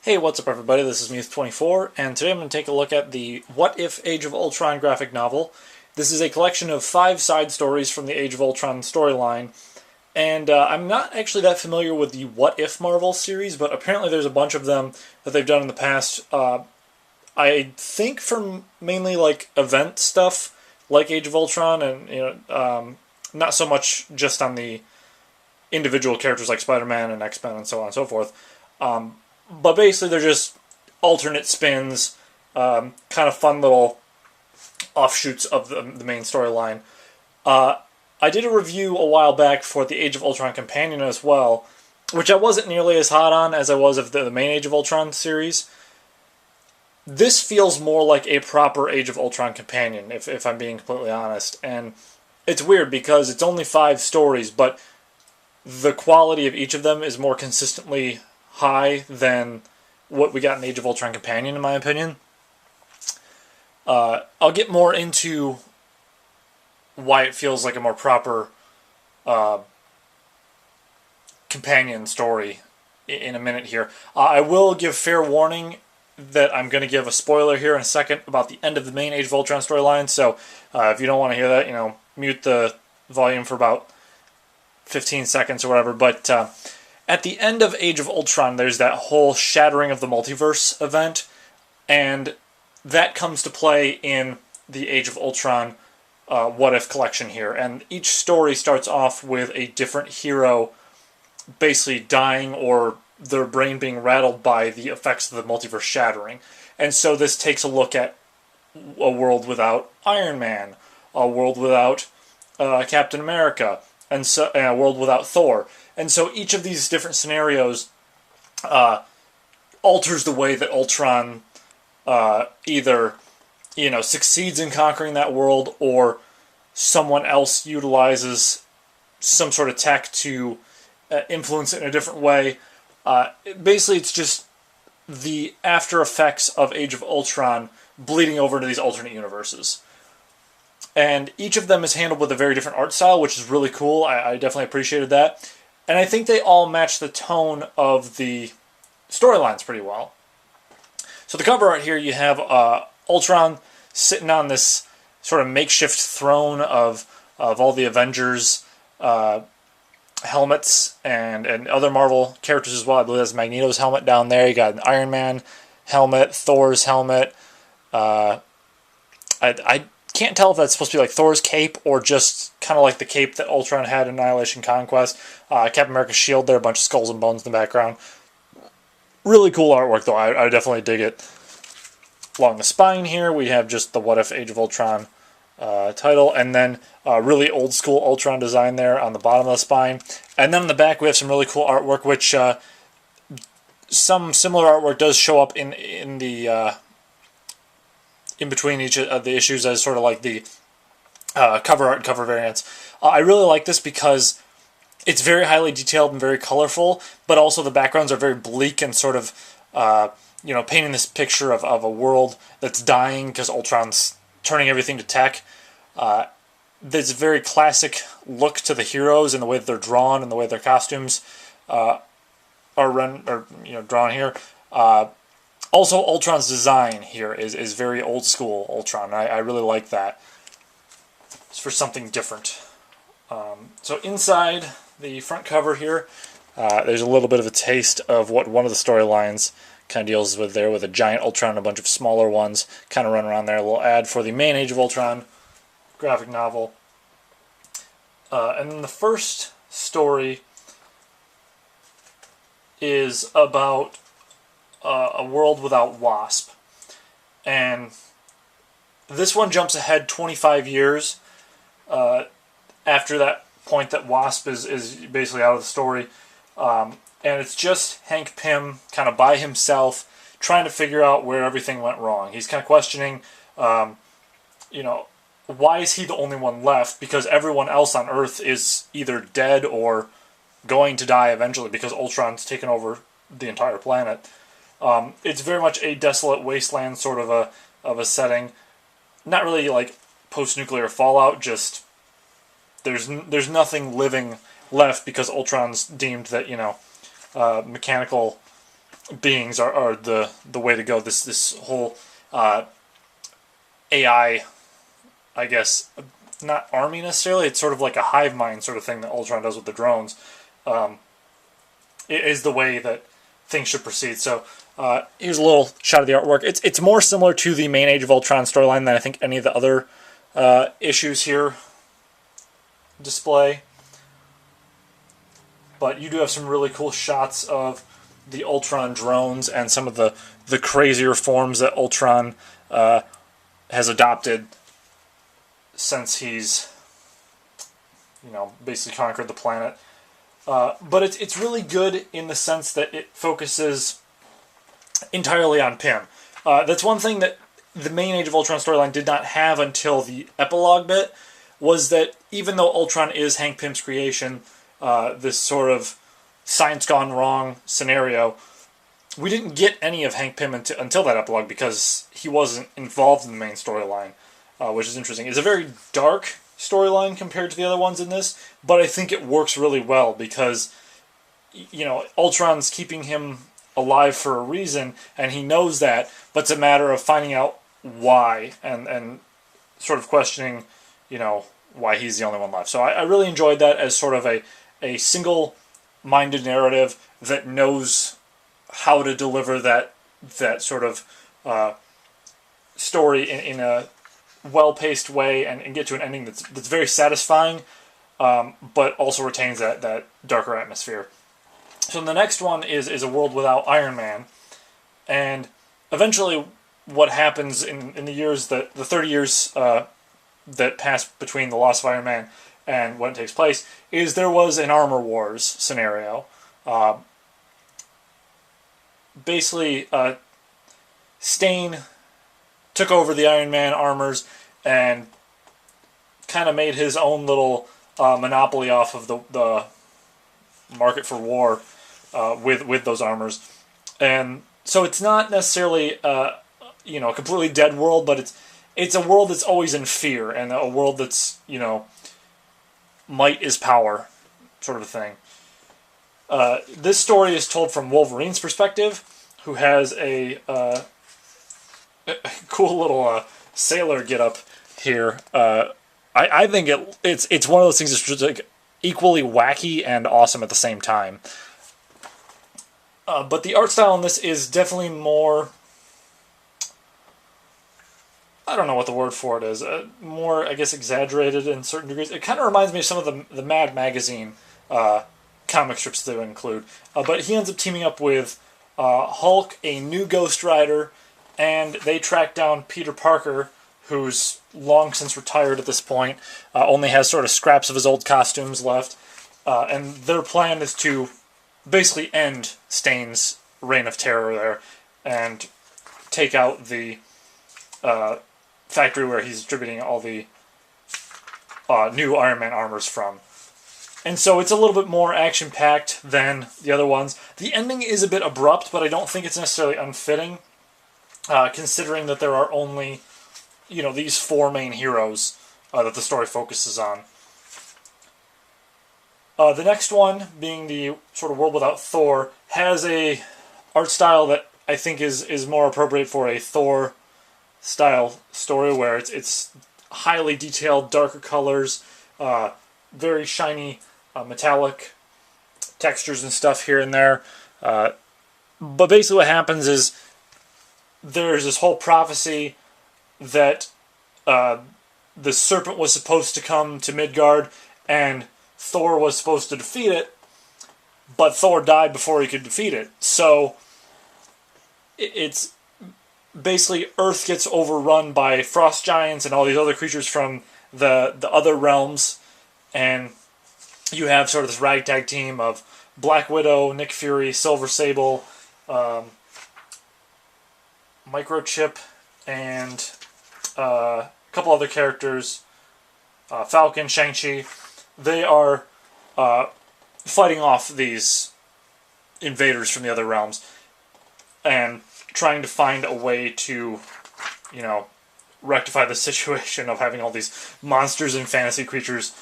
Hey, what's up everybody, this is Muth24, and today I'm going to take a look at the What If Age of Ultron graphic novel. This is a collection of 5 side stories from the Age of Ultron storyline, and I'm not actually that familiar with the What If Marvel series, but apparently there's a bunch of them that they've done in the past. I think for mainly like event stuff, like Age of Ultron, and not so much just on the individual characters like Spider-Man and X-Men and so on and so forth. But basically, they're just alternate spins, kind of fun little offshoots of the main storyline. I did a review a while back for the Age of Ultron Companion as well, which I wasn't nearly as hot on as I was of the main Age of Ultron series. This feels more like a proper Age of Ultron Companion, if I'm being completely honest. And it's weird because it's only 5 stories, but the quality of each of them is more consistently high than what we got in Age of Ultron Companion, in my opinion. I'll get more into why it feels like a more proper companion story in a minute here. I will give fair warning that I'm going to give a spoiler here in a second about the end of the main Age of Ultron storyline, so if you don't want to hear that, mute the volume for about 15 seconds or whatever, but at the end of Age of Ultron, there's that whole shattering of the multiverse event, and that comes to play in the Age of Ultron What If collection here. And each story starts off with a different hero basically dying or their brain being rattled by the effects of the multiverse shattering. And so this takes a look at a world without Iron Man, a world without Captain America, and a world without Thor. And so each of these different scenarios alters the way that Ultron either succeeds in conquering that world, or someone else utilizes some sort of tech to influence it in a different way. Basically, it's just the after effects of Age of Ultron bleeding over into these alternate universes. And each of them is handled with a very different art style, which is really cool. I definitely appreciated that. And I think they all match the tone of the storylines pretty well. So the cover art here, you have Ultron sitting on this sort of makeshift throne of all the Avengers helmets and other Marvel characters as well. I believe that's Magneto's helmet down there. You got an Iron Man helmet, Thor's helmet. I can't tell if that's supposed to be like Thor's cape or just kind of like the cape that Ultron had in Annihilation Conquest. Captain America's shield there, a bunch of skulls and bones in the background. Really cool artwork, though. I definitely dig it. Along the spine here, we have just the What If Age of Ultron title, and then really old school Ultron design there on the bottom of the spine. And then on the back, we have some really cool artwork, which some similar artwork does show up in the in between each of the issues as sort of like the cover art and cover variants. I really like this because it's very highly detailed and very colorful, but also the backgrounds are very bleak and sort of, painting this picture of a world that's dying because Ultron's turning everything to tech. There's a very classic look to the heroes and the way that they're drawn and the way their costumes are drawn here. Also, Ultron's design here is very old school Ultron. I really like that. It's for something different. So inside the front cover here, there's a little bit of a taste of what one of the storylines kind of deals with there, with a giant Ultron and a bunch of smaller ones kind of run around there. A little ad for the main Age of Ultron graphic novel. And then the first story is about a world without Wasp. And this one jumps ahead 25 years after that point that Wasp is basically out of the story. And it's just Hank Pym kind of by himself trying to figure out where everything went wrong. He's kind of questioning, why is he the only one left? Because everyone else on Earth is either dead or going to die eventually because Ultron's taken over the entire planet. It's very much a desolate wasteland sort of a setting. Not really like post-nuclear fallout, just there's nothing living left because Ultron's deemed that, mechanical beings are the way to go. This whole AI, I guess, not army necessarily. It's sort of like a hive mind sort of thing that Ultron does with the drones. It is the way that things should proceed. So here's a little shot of the artwork. It's more similar to the main Age of Ultron storyline than I think any of the other issues here display. But you do have some really cool shots of the Ultron drones and some of the crazier forms that Ultron has adopted since he's, basically conquered the planet. But it's really good in the sense that it focuses entirely on Pym. That's one thing that the main Age of Ultron storyline did not have until the epilogue bit, was that even though Ultron is Hank Pym's creation, this sort of science gone wrong scenario, we didn't get any of Hank Pym until that epilogue because he wasn't involved in the main storyline, which is interesting. It's a very dark storyline compared to the other ones in this, but I think it works really well because, Ultron's keeping him alive for a reason, and he knows that, but it's a matter of finding out why and sort of questioning, why he's the only one left. So I really enjoyed that as sort of a single-minded narrative that knows how to deliver that sort of story in a well-paced way and get to an ending that's very satisfying, but also retains that darker atmosphere. So the next one is a world without Iron Man, and eventually what happens in the years the 30 years that pass between the loss of Iron Man and when it takes place is there was an Armor Wars scenario. Basically, Stain took over the Iron Man armors and kind of made his own little monopoly off of the market for war with those armors. And so it's not necessarily a completely dead world, but it's a world that's always in fear, and a world that's, might is power sort of a thing. This story is told from Wolverine's perspective, who has a cool little sailor get-up here. I think it's one of those things that's just like equally wacky and awesome at the same time. But the art style in this is definitely more, I don't know what the word for it is, more, I guess, exaggerated in certain degrees. It kind of reminds me of some of the Mad Magazine comic strips they would include. But he ends up teaming up with Hulk, a new Ghost Rider, and they track down Peter Parker, who's long since retired at this point, only has sort of scraps of his old costumes left, and their plan is to basically end Stain's reign of terror there and take out the factory where he's distributing all the new Iron Man armors from. And so it's a little bit more action-packed than the other ones. The ending is a bit abrupt, but I don't think it's necessarily unfitting, considering that there are only, these four main heroes that the story focuses on. The next one, being the sort of World Without Thor, has a art style that I think is more appropriate for a Thor-style story, where it's highly detailed, darker colors, very shiny, metallic textures and stuff here and there. But basically what happens is there's this whole prophecy that the serpent was supposed to come to Midgard, and Thor was supposed to defeat it, but Thor died before he could defeat it. So it's basically Earth gets overrun by frost giants and all these other creatures from the other realms, and you have sort of this ragtag team of Black Widow, Nick Fury, Silver Sable, Microchip, and a couple other characters, Falcon, Shang-Chi. They are fighting off these invaders from the other realms and trying to find a way to, rectify the situation of having all these monsters and fantasy creatures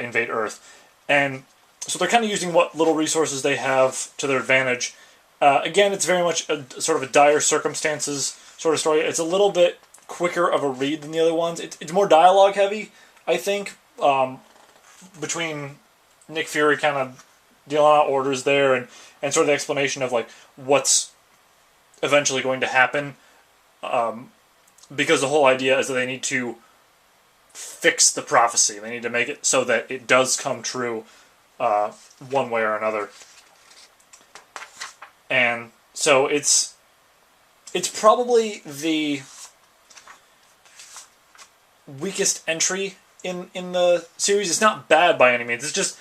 invade Earth. And so they're kind of using what little resources they have to their advantage, Again, it's very much sort of a dire circumstances sort of story. It's a little bit quicker of a read than the other ones. It's more dialogue heavy, I think, between Nick Fury kind of dealing out orders there and sort of the explanation of like what's eventually going to happen. Because the whole idea is that they need to fix the prophecy. They need to make it so that it does come true one way or another. And so it's probably the weakest entry in the series. It's not bad by any means. It's just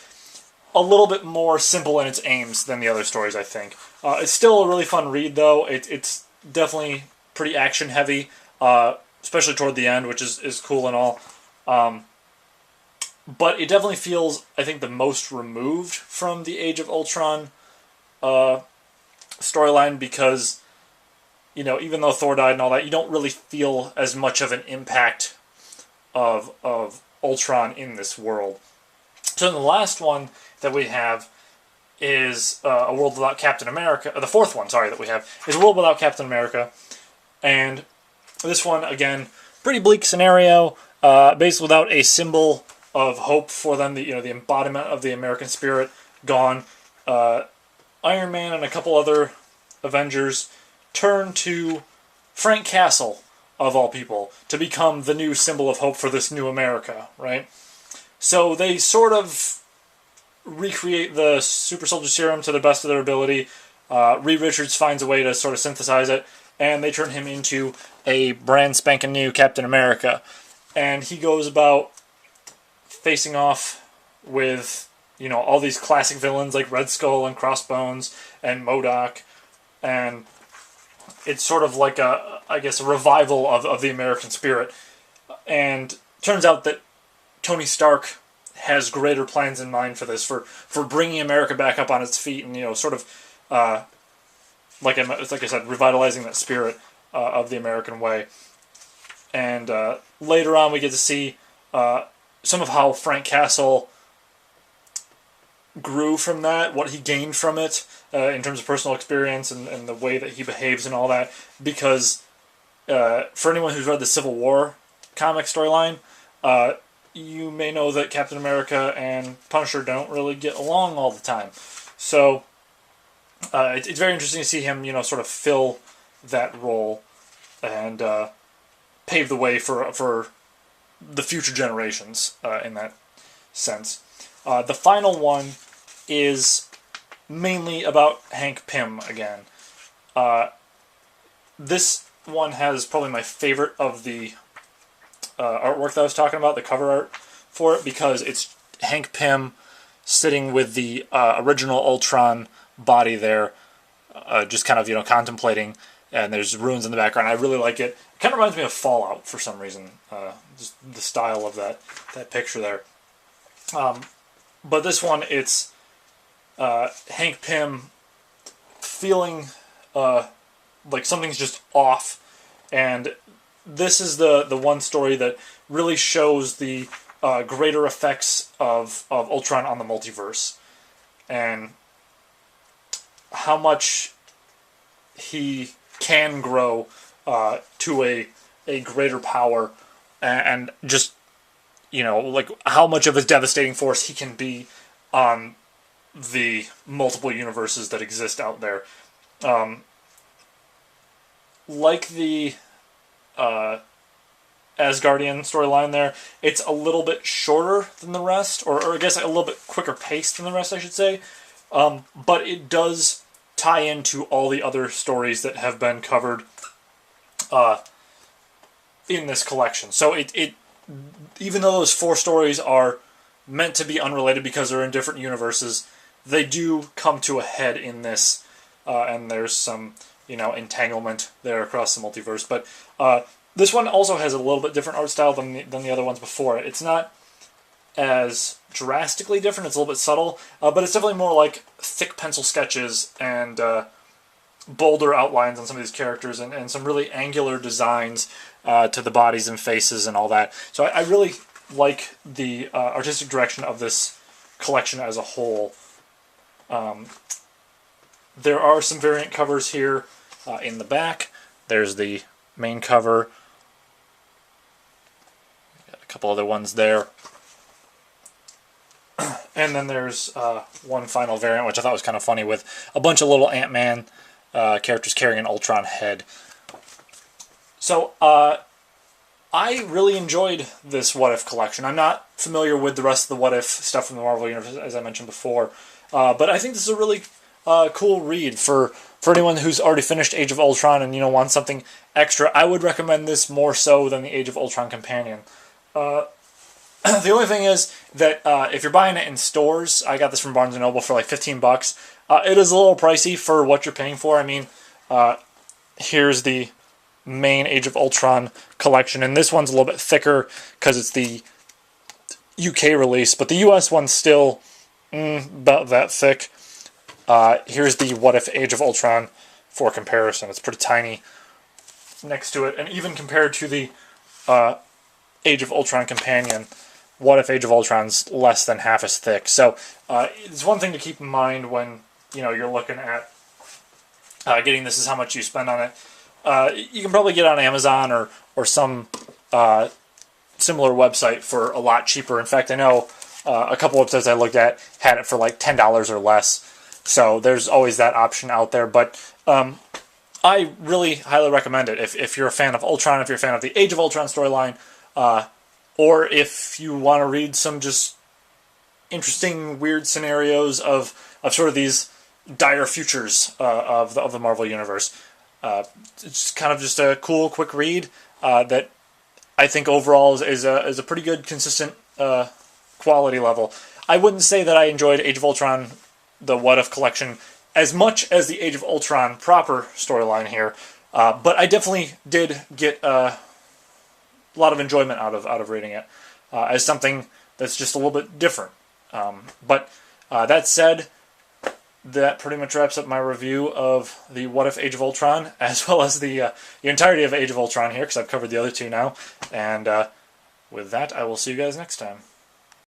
a little bit more simple in its aims than the other stories, I think. It's still a really fun read, though. It's definitely pretty action heavy, especially toward the end, which is cool and all. But it definitely feels, I think, the most removed from the Age of Ultron storyline, because, you know, even though Thor died and all that, you don't really feel as much of an impact of Ultron in this world. So the last one that we have is A World Without Captain America. The fourth one, sorry, that we have is A World Without Captain America. And this one, again, pretty bleak scenario, basically without a symbol of hope for them, the embodiment of the American spirit gone. Iron Man and a couple other Avengers turn to Frank Castle, of all people, to become the new symbol of hope for this new America, right? So they sort of recreate the super soldier serum to the best of their ability. Reed Richards finds a way to sort of synthesize it, and they turn him into a brand spanking new Captain America. And he goes about facing off with, you know, all these classic villains like Red Skull and Crossbones and MODOK, and it's sort of like a revival of the American spirit. And turns out that Tony Stark has greater plans in mind for this, for bringing America back up on its feet, and, you know, sort of like I said, revitalizing that spirit of the American way. And later on, we get to see some of how Frank Castle grew from that, what he gained from it in terms of personal experience and the way that he behaves and all that. Because for anyone who's read the Civil War comic storyline, you may know that Captain America and Punisher don't really get along all the time. So it's very interesting to see him, you know, sort of fill that role and pave the way for the future generations in that sense. The final one is mainly about Hank Pym again. This one has probably my favorite of the artwork that I was talking about, the cover art for it, because it's Hank Pym sitting with the original Ultron body there, just kind of, you know, contemplating, and there's ruins in the background. I really like it. It kind of reminds me of Fallout for some reason, just the style of that picture there. But this one, it's Hank Pym feeling like something's just off, and this is the one story that really shows the greater effects of Ultron on the multiverse, and how much he can grow to a greater power, and just, you know, like how much of a devastating force he can be on the multiple universes that exist out there. Like the Asgardian storyline there, it's a little bit shorter than the rest, or I guess a little bit quicker paced than the rest, I should say. But it does tie into all the other stories that have been covered in this collection. So it even though those four stories are meant to be unrelated because they're in different universes, they do come to a head in this, and there's some, you know, entanglement there across the multiverse. But this one also has a little bit different art style than the other ones before it. It's not as drastically different, it's a little bit subtle, but it's definitely more like thick pencil sketches and bolder outlines on some of these characters, and some really angular designs to the bodies and faces and all that. So I really like the artistic direction of this collection as a whole. There are some variant covers here in the back. There's the main cover. Got a couple other ones there. And then there's one final variant, which I thought was kind of funny, with a bunch of little Ant-Man characters carrying an Ultron head. So, I really enjoyed this What If collection. I'm not familiar with the rest of the What If stuff from the Marvel Universe, as I mentioned before, but I think this is a really cool read for anyone who's already finished Age of Ultron and wants something extra. I would recommend this more so than the Age of Ultron companion. The only thing is that if you're buying it in stores, I got this from Barnes & Noble for like $15. It is a little pricey for what you're paying for. I mean, here's the main Age of Ultron collection, and this one's a little bit thicker because it's the UK release, but the US one's still about that thick. Here's the What If Age of Ultron for comparison. It's pretty tiny next to it, and even compared to the Age of Ultron companion, What If Age of Ultron's less than half as thick. So it's one thing to keep in mind when you're looking at getting this, is how much you spend on it. You can probably get it on Amazon or some similar website for a lot cheaper. In fact, I know a couple websites I looked at had it for like $10 or less. So there's always that option out there. But I really highly recommend it. If you're a fan of Ultron, if you're a fan of the Age of Ultron storyline, or if you want to read some just interesting, weird scenarios of sort of these dire futures of the Marvel Universe. It's kind of just a cool, quick read that I think overall is a pretty good, consistent quality level. I wouldn't say that I enjoyed Age of Ultron, the What If collection, as much as the Age of Ultron proper storyline here, but I definitely did get a lot of enjoyment out of reading it as something that's just a little bit different. But that said, that pretty much wraps up my review of the What If Age of Ultron, as well as the entirety of Age of Ultron here, because I've covered the other two now. And with that, I will see you guys next time.